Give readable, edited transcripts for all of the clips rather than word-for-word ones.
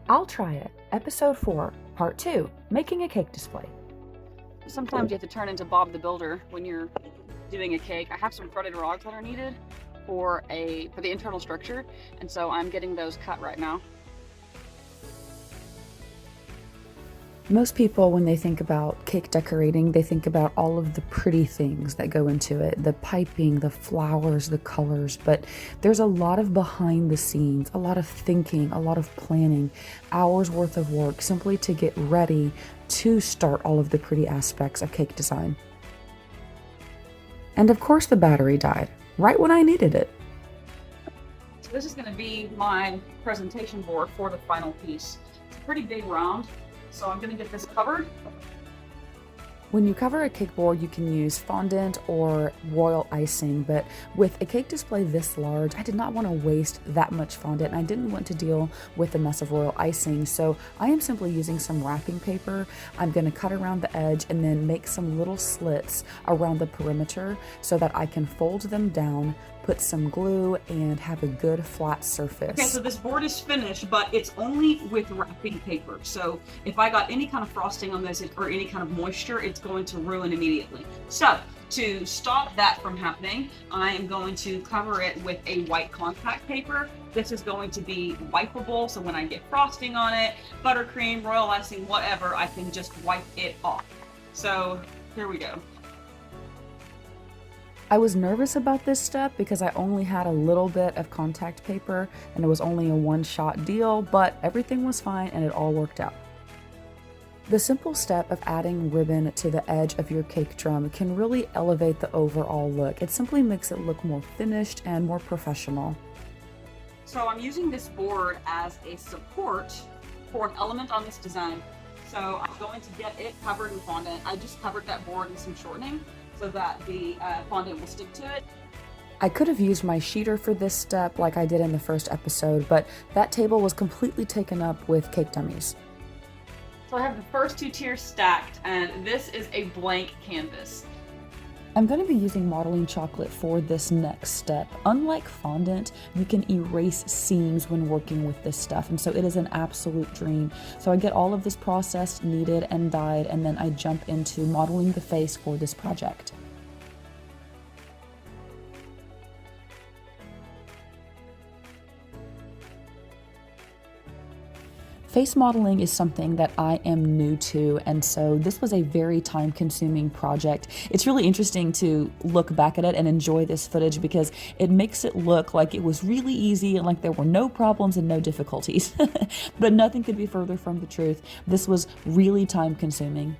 I'll Try It, Episode 4, Part 2, Making a Cake Display. Sometimes you have to turn into Bob the Builder when you're doing a cake. I have some fretted rods that are needed for the internal structure, and so I'm getting those cut right now. Most people, when they think about cake decorating, they think about all of the pretty things that go into it, the piping, the flowers, the colors, but there's a lot of behind the scenes, a lot of thinking, a lot of planning, hours worth of work simply to get ready to start all of the pretty aspects of cake design. And of course the battery died, right when I needed it. So this is going to be my presentation board for the final piece. It's a pretty big round. So I'm going to get this covered. When you cover a cake board, you can use fondant or royal icing, but with a cake display this large, I did not want to waste that much fondant, and I didn't want to deal with a mess of royal icing, so I am simply using some wrapping paper. I'm going to cut around the edge and then make some little slits around the perimeter so that I can fold them down, put some glue, and have a good flat surface. Okay, so this board is finished, but it's only with wrapping paper. So if I got any kind of frosting on this or any kind of moisture, it's going to ruin immediately. So to stop that from happening, I am going to cover it with a white contact paper. This is going to be wipeable, so when I get frosting on it, buttercream, royal icing, whatever, I can just wipe it off. So here we go. I was nervous about this step because I only had a little bit of contact paper and it was only a one-shot deal, but everything was fine and it all worked out. The simple step of adding ribbon to the edge of your cake drum can really elevate the overall look. It simply makes it look more finished and more professional. So I'm using this board as a support for an element on this design. So I'm going to get it covered in fondant. I just covered that board in some shortening so that the fondant will stick to it. I could have used my sheeter for this step like I did in the first episode, but that table was completely taken up with cake dummies. So I have the first two tiers stacked, and this is a blank canvas. I'm going to be using modeling chocolate for this next step. Unlike fondant, you can erase seams when working with this stuff, and so it is an absolute dream. So I get all of this processed, kneaded, and dyed, and then I jump into modeling the face for this project. Face modeling is something that I am new to, and so this was a very time-consuming project. It's really interesting to look back at it and enjoy this footage because it makes it look like it was really easy and like there were no problems and no difficulties. But nothing could be further from the truth. This was really time-consuming.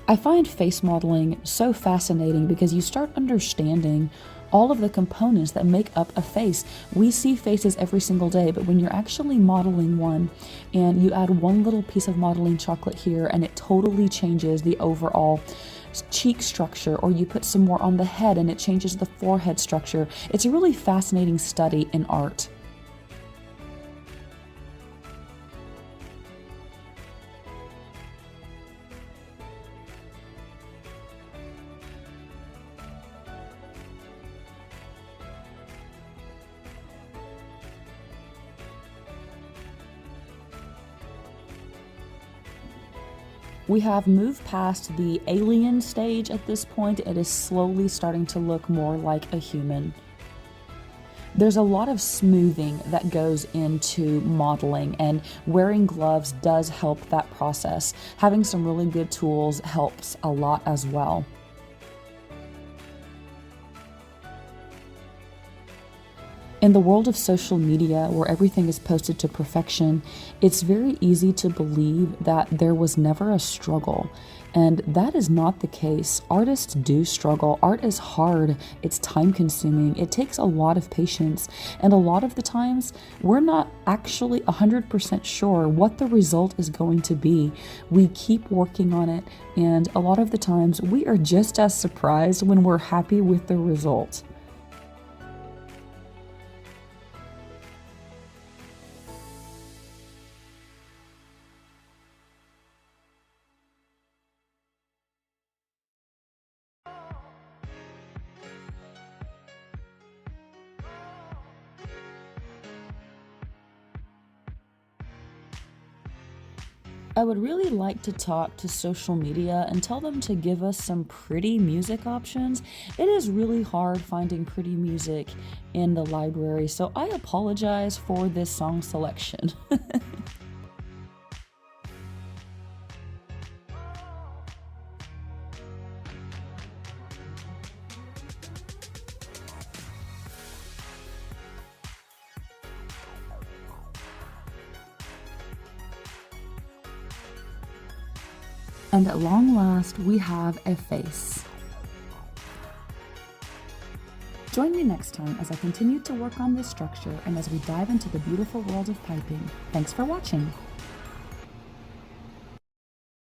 I find face modeling so fascinating because you start understanding all of the components that make up a face. We see faces every single day, but when you're actually modeling one and you add one little piece of modeling chocolate here and it totally changes the overall cheek structure, or you put some more on the head and it changes the forehead structure, it's a really fascinating study in art. We have moved past the alien stage at this point. It is slowly starting to look more like a human. There's a lot of smoothing that goes into modeling, and wearing gloves does help that process. Having some really good tools helps a lot as well. In the world of social media, where everything is posted to perfection, it's very easy to believe that there was never a struggle. And that is not the case. Artists do struggle. Art is hard. It's time consuming. It takes a lot of patience. And a lot of the times, we're not actually 100% sure what the result is going to be. We keep working on it. And a lot of the times, we are just as surprised when we're happy with the result. I would really like to talk to social media and tell them to give us some pretty music options. It is really hard finding pretty music in the library, so I apologize for this song selection. And at long last, we have a face. Join me next time as I continue to work on this structure and as we dive into the beautiful world of piping. Thanks for watching.